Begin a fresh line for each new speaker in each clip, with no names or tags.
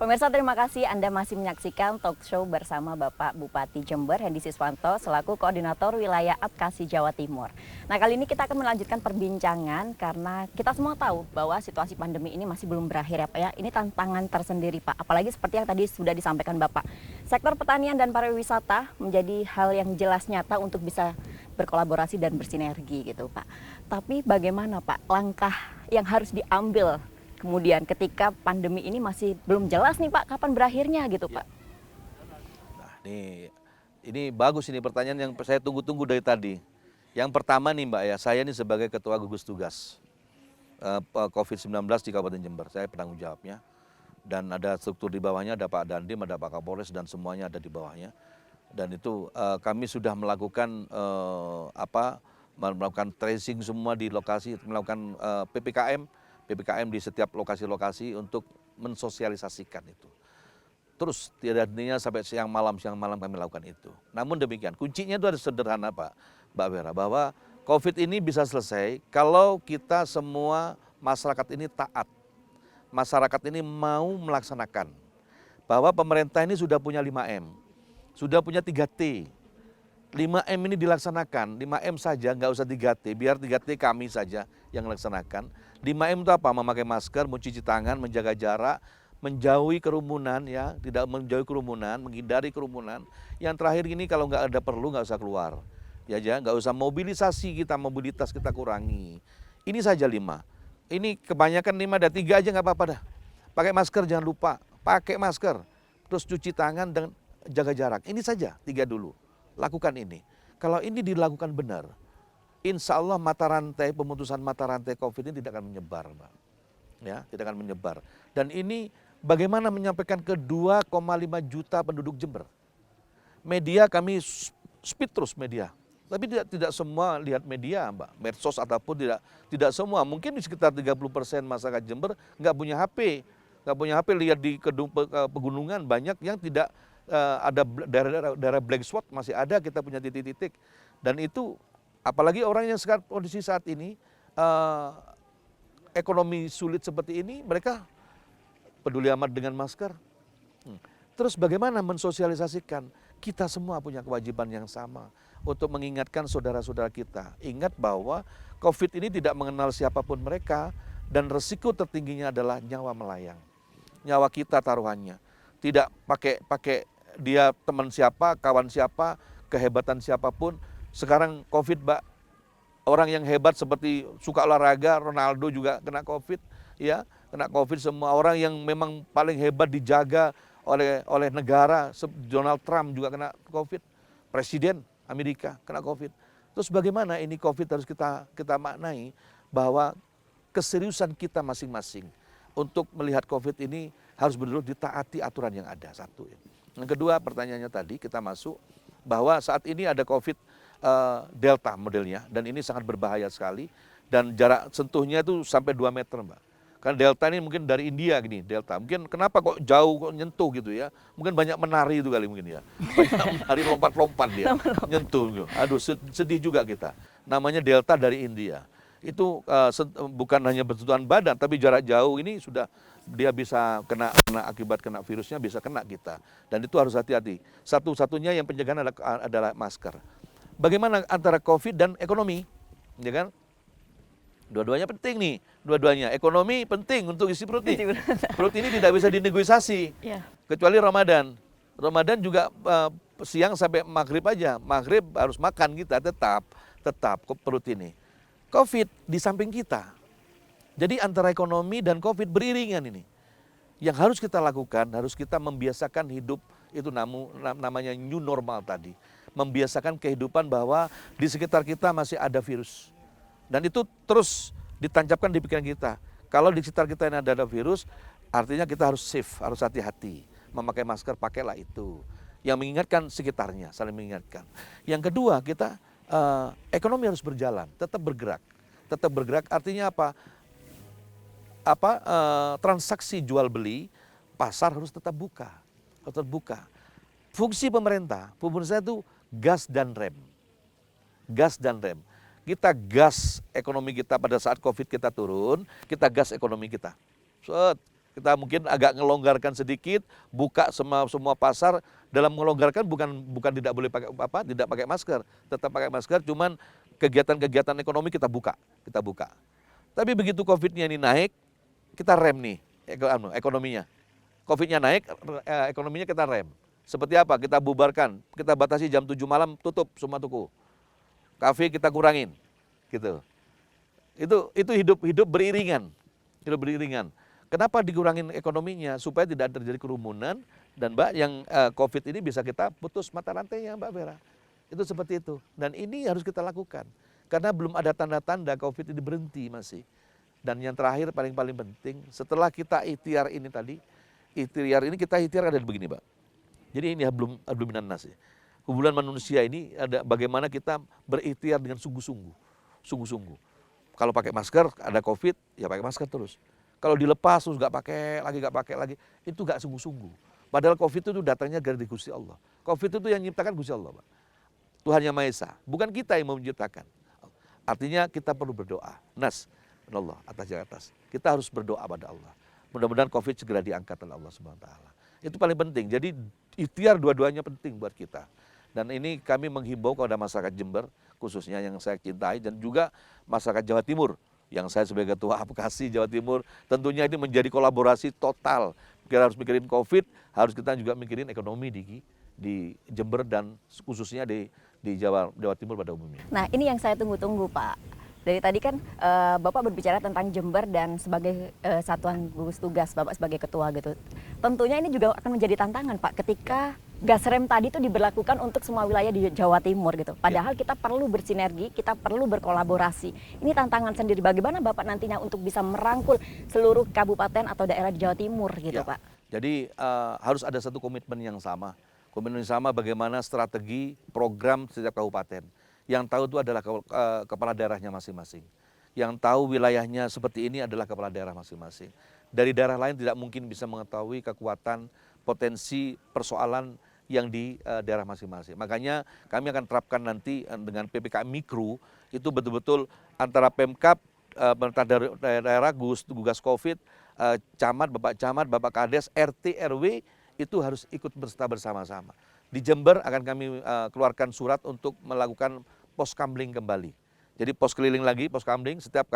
Pemirsa, terima kasih Anda masih menyaksikan talk show bersama Bapak Bupati Jember Hendy Siswanto selaku Koordinator Wilayah Apkasi Jawa Timur. Nah, kali ini kita akan melanjutkan perbincangan karena kita semua tahu bahwa situasi pandemi ini masih belum berakhir ya Pak ya. Ini tantangan tersendiri Pak, apalagi seperti yang tadi sudah disampaikan Bapak. Sektor pertanian dan pariwisata menjadi hal yang jelas nyata untuk bisa berkolaborasi dan bersinergi gitu Pak. Tapi bagaimana Pak langkah yang harus diambil kemudian ketika pandemi ini masih belum jelas nih Pak, kapan berakhirnya gitu Pak?
Nah, ini bagus ini pertanyaan yang saya tunggu-tunggu dari tadi. Yang pertama nih Mbak ya, saya ini sebagai Ketua Gugus Tugas COVID-19 di Kabupaten Jember, saya penanggung jawabnya. Dan ada struktur di bawahnya, ada Pak Dandim, ada Pak Kapolres, dan semuanya ada di bawahnya. Dan itu kami sudah melakukan melakukan tracing semua di lokasi, melakukan PPKM di setiap lokasi-lokasi untuk mensosialisasikan itu. Terus tidak hentinya sampai siang malam kami lakukan itu. Namun demikian, kuncinya itu ada sederhana Mbak Vera, bahwa COVID ini bisa selesai kalau kita semua masyarakat ini taat. Masyarakat ini mau melaksanakan. Bahwa pemerintah ini sudah punya 5M, sudah punya 3T. 5M ini dilaksanakan, 5M saja, nggak usah 3T, biar 3T kami saja yang melaksanakan. 5M itu apa? Memakai masker, mencuci tangan, menjaga jarak, menjauhi kerumunan, ya, tidak menjauhi kerumunan, menghindari kerumunan. Yang terakhir ini kalau nggak ada perlu nggak usah keluar, ya, nggak usah mobilitas kita kurangi. Ini saja 5. Ini kebanyakan 5 ada 3 aja nggak apa-apa dah. Pakai masker jangan lupa, pakai masker, terus cuci tangan dan jaga jarak. Ini saja 3 dulu. Lakukan ini. Kalau ini dilakukan benar, insya Allah pemutusan mata rantai COVID ini tidak akan menyebar, Mbak. Ya, tidak akan menyebar. Dan ini bagaimana menyampaikan ke 2,5 juta penduduk Jember. Media kami speed terus media. Tapi tidak semua lihat media, Mbak. Medsos ataupun tidak semua. Mungkin di sekitar 30% masyarakat Jember nggak punya HP. Nggak punya HP, lihat di pegunungan banyak yang tidak ada daerah black spot, masih ada kita punya titik-titik. Dan itu apalagi orang yang sekarang kondisi saat ini ekonomi sulit seperti ini, mereka peduli amat dengan masker. Terus bagaimana mensosialisasikan? Kita semua punya kewajiban yang sama untuk mengingatkan saudara-saudara kita. Ingat bahwa COVID ini tidak mengenal siapapun mereka dan resiko tertingginya adalah nyawa melayang. Nyawa kita taruhannya. Tidak pakai dia teman siapa, kawan siapa, kehebatan siapapun. Sekarang COVID, Mbak, orang yang hebat seperti suka olahraga, Ronaldo juga kena COVID, ya, kena COVID semua. Orang yang memang paling hebat dijaga oleh negara, Donald Trump juga kena COVID, Presiden Amerika kena COVID. Terus bagaimana ini COVID harus kita maknai bahwa keseriusan kita masing-masing untuk melihat COVID ini harus benar-benar ditaati aturan yang ada, satu. Yang kedua, pertanyaannya tadi kita masuk bahwa saat ini ada COVID Delta modelnya, dan ini sangat berbahaya sekali, dan jarak sentuhnya itu sampai 2 meter, Mbak. Karena Delta ini mungkin dari India gini, Delta. Mungkin kenapa kok jauh, kok nyentuh gitu ya. Mungkin banyak menari itu kali mungkin ya. Banyak menari lompat-lompat dia, nyentuh gitu. Aduh, sedih juga kita. Namanya Delta dari India. Itu bukan hanya bersentuhan badan, tapi jarak jauh ini sudah dia bisa kena akibat kena virusnya, bisa kena kita. Dan itu harus hati-hati. Satu-satunya yang pencegahan adalah masker. Bagaimana antara COVID dan ekonomi, ya kan? Dua-duanya penting nih, dua-duanya. Ekonomi penting untuk isi perut nih. Perut ini tidak bisa dinegosiasi, kecuali Ramadan. Ramadan juga siang sampai maghrib aja. Maghrib harus makan kita, tetap perut ini. COVID di samping kita. Jadi antara ekonomi dan COVID beriringan ini. Yang harus kita lakukan, harus kita membiasakan hidup, itu namanya new normal tadi. Membiasakan kehidupan bahwa di sekitar kita masih ada virus. Dan itu terus ditancapkan di pikiran kita. Kalau di sekitar kita ini ada virus, artinya kita harus safe, harus hati-hati. Memakai masker, pakailah itu. Yang mengingatkan sekitarnya, saling mengingatkan. Yang kedua, kita ekonomi harus berjalan, tetap bergerak. Tetap bergerak artinya apa? Transaksi jual beli, pasar harus tetap buka. Tetap buka. Fungsi pemerintah itu gas dan rem. Gas dan rem. Kita gas ekonomi kita pada saat COVID kita turun, kita gas ekonomi kita. Kita mungkin agak ngelonggarkan sedikit, buka semua pasar. Dalam melonggarkan bukan tidak boleh pakai tidak pakai masker, tetap pakai masker. Cuman kegiatan-kegiatan ekonomi kita buka. Tapi begitu COVID-nya ini naik, kita rem nih ekonominya. COVID-nya naik, ekonominya kita rem. Seperti apa? Kita bubarkan, kita batasi jam 7 malam, tutup semua toko. Kafe kita kurangin, gitu. Itu hidup beriringan. Kenapa dikurangin ekonominya? Supaya tidak terjadi kerumunan dan Mbak yang COVID ini bisa kita putus mata rantainya Mbak Vera. Itu seperti itu. Dan ini harus kita lakukan. Karena belum ada tanda-tanda COVID ini berhenti masih. Dan yang terakhir paling penting, setelah kita ikhtiar ini tadi, kita ikhtiar ada begini Mbak. Jadi ini hablum minan nas ya. Hubungan manusia ini ada bagaimana kita berikhtiar dengan sungguh-sungguh. Kalau pakai masker, ada COVID, ya pakai masker terus. Kalau dilepas terus nggak pakai lagi, itu nggak sungguh-sungguh. Padahal COVID itu datangnya dari Gusti Allah. COVID itu yang menciptakan Gusti Allah, Pak. Tuhan Yang Maha Esa, bukan kita yang menciptakan. Artinya kita perlu berdoa. Allah atas. Kita harus berdoa pada Allah. Mudah-mudahan COVID segera diangkat oleh Allah Subhanahu wa taala. Itu paling penting. Jadi ikhtiar dua-duanya penting buat kita. Dan ini kami menghimbau kepada masyarakat Jember, khususnya yang saya cintai, dan juga masyarakat Jawa Timur, yang saya sebagai Ketua Apkasi Jawa Timur, tentunya ini menjadi kolaborasi total. Kita harus mikirin COVID, harus kita juga mikirin ekonomi di Jember dan khususnya di Jawa Timur pada umumnya.
Nah, ini yang saya tunggu-tunggu, Pak. Dari tadi kan Bapak berbicara tentang Jember dan sebagai satuan gugus tugas, Bapak sebagai ketua gitu. Tentunya ini juga akan menjadi tantangan, Pak, ketika gas rem tadi itu diberlakukan untuk semua wilayah di Jawa Timur gitu. Padahal kita perlu bersinergi, kita perlu berkolaborasi. Ini tantangan sendiri. Bagaimana Bapak nantinya untuk bisa merangkul seluruh kabupaten atau daerah di Jawa Timur gitu, Pak?
Jadi harus ada satu komitmen yang sama. Komitmen yang sama bagaimana strategi program setiap kabupaten. Yang tahu itu adalah kepala daerahnya masing-masing. Yang tahu wilayahnya seperti ini adalah kepala daerah masing-masing. Dari daerah lain tidak mungkin bisa mengetahui kekuatan, potensi, persoalan yang di daerah masing-masing. Makanya kami akan terapkan nanti dengan PPKM Mikro, itu betul-betul antara Pemkab, pemerintah daerah, gugas COVID, camat, Bapak Kades, RT, RW, itu harus ikut berserta bersama-sama. Di Jember akan kami keluarkan surat untuk melakukan pos kamling kembali. Jadi pos keliling lagi, pos kamling, setiap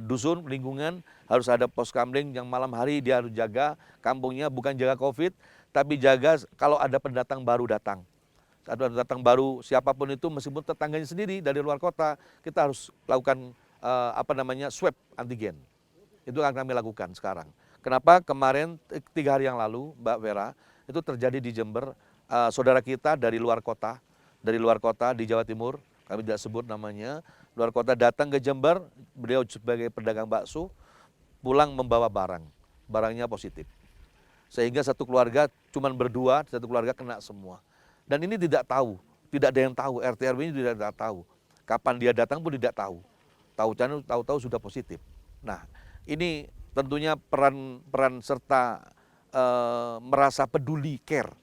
dusun, lingkungan harus ada pos kamling yang malam hari dia harus jaga kampungnya, bukan jaga COVID, tapi jaga kalau ada pendatang baru datang. Ada pendatang baru, siapapun itu, meskipun tetangganya sendiri dari luar kota, kita harus lakukan swab antigen. Itu akan kami lakukan sekarang. Kenapa? Kemarin 3 hari yang lalu, Mbak Vera, itu terjadi di Jember, saudara kita dari luar kota di Jawa Timur, kami tidak sebut namanya, luar kota datang ke Jember, beliau sebagai pedagang bakso, pulang membawa barangnya positif. Sehingga satu keluarga cuma berdua, satu keluarga kena semua. Dan ini tidak ada yang tahu, RT RW ini tidak tahu. Kapan dia datang pun tidak tahu. Tahu-tahu sudah positif. Nah, ini tentunya peran serta merasa peduli, care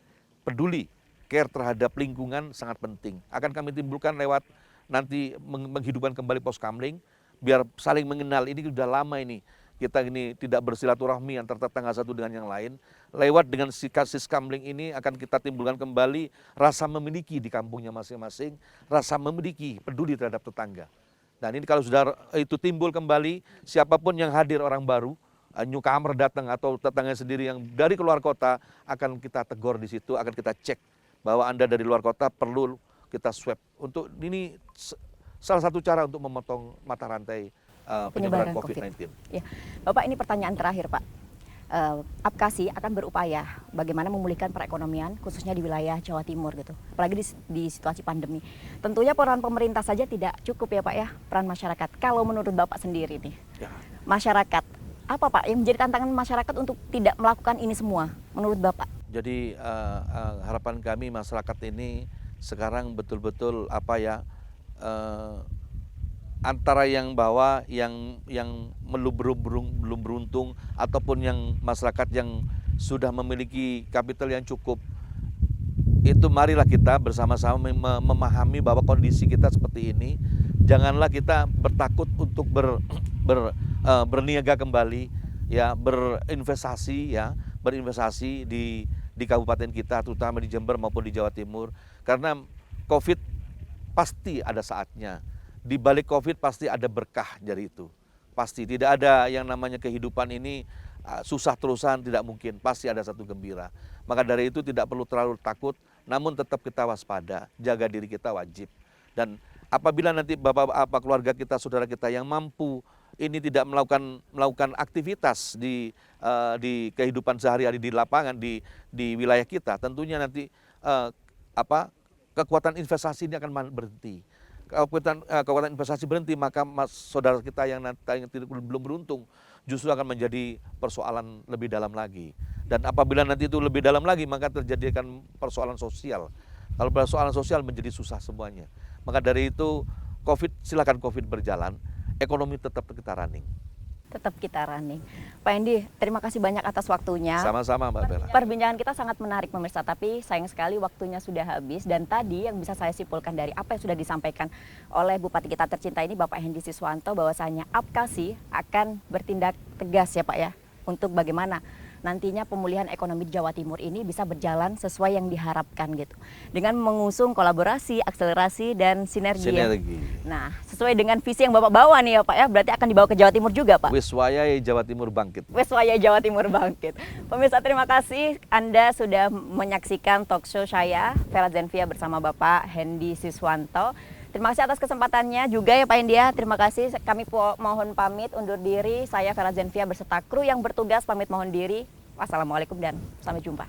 terhadap lingkungan sangat penting. Akan kami timbulkan lewat nanti menghidupkan kembali pos kamling, biar saling mengenal. Ini sudah lama ini, kita ini tidak bersilaturahmi antar tetangga satu dengan yang lain. Lewat dengan sis kamling ini akan kita timbulkan kembali rasa memiliki di kampungnya masing-masing, rasa memiliki, peduli terhadap tetangga. Dan ini kalau sudah itu timbul kembali, siapapun yang hadir orang baru, newcomer datang atau tetangga sendiri yang dari keluar kota, akan kita tegur di situ, akan kita cek bahwa Anda dari luar kota perlu kita swab. Untuk ini salah satu cara untuk memotong mata rantai penyebaran COVID-19.
Ya. Bapak, ini pertanyaan terakhir, Pak. Apkasi akan berupaya bagaimana memulihkan perekonomian khususnya di wilayah Jawa Timur gitu. Apalagi di situasi pandemi. Tentunya peran pemerintah saja tidak cukup ya, Pak ya, peran masyarakat. Kalau menurut Bapak sendiri nih, masyarakat apa Pak yang menjadi tantangan masyarakat untuk tidak melakukan ini semua menurut Bapak?
Jadi harapan kami masyarakat ini sekarang betul-betul antara yang bawah, yang belum beruntung, ataupun yang masyarakat yang sudah memiliki kapital yang cukup, itu marilah kita bersama-sama memahami bahwa kondisi kita seperti ini. Janganlah kita bertakut untuk berniaga kembali, ya berinvestasi, ya berinvestasi di kabupaten kita, terutama di Jember maupun di Jawa Timur, karena COVID pasti ada saatnya. Di balik COVID pasti ada berkah dari itu. Pasti tidak ada yang namanya kehidupan ini susah terusan, tidak mungkin. Pasti ada satu gembira. Maka dari itu tidak perlu terlalu takut, namun tetap kita waspada, jaga diri kita wajib. Dan apabila nanti bapak keluarga kita, saudara kita yang mampu ini tidak melakukan aktivitas di kehidupan sehari-hari di lapangan di wilayah kita, tentunya nanti kekuatan investasi ini akan berhenti. Kekuatan investasi berhenti, maka saudara kita yang belum beruntung justru akan menjadi persoalan lebih dalam lagi. Dan apabila nanti itu lebih dalam lagi, maka terjadi akan persoalan sosial. Kalau persoalan sosial menjadi susah semuanya. Maka dari itu silakan COVID berjalan, ekonomi tetap kita running.
Tetap kita running. Pak Hendy, terima kasih banyak atas waktunya.
Sama-sama Mbak Bella.
Perbincangan kita sangat menarik pemirsa, tapi sayang sekali waktunya sudah habis. Dan tadi yang bisa saya simpulkan dari apa yang sudah disampaikan oleh Bupati kita tercinta ini, Bapak Hendy Siswanto, bahwasanya Apkasi akan bertindak tegas ya Pak ya, untuk bagaimana nantinya pemulihan ekonomi di Jawa Timur ini bisa berjalan sesuai yang diharapkan gitu. Dengan mengusung kolaborasi, akselerasi, dan sinergi.
Sinergi.
Nah, sesuai dengan visi yang Bapak bawa nih ya Pak ya, berarti akan dibawa ke Jawa Timur juga Pak?
Wiswayai Jawa Timur bangkit.
Wiswaya Jawa Timur bangkit. Pemirsa, terima kasih Anda sudah menyaksikan talk show saya, Vera Zenvia bersama Bapak Hendy Siswanto. Terima kasih atas kesempatannya juga ya Pak Hendy ya. Terima kasih, kami mohon pamit undur diri. Saya Vera Zenvia beserta kru yang bertugas pamit mohon diri. Wassalamualaikum dan sampai jumpa.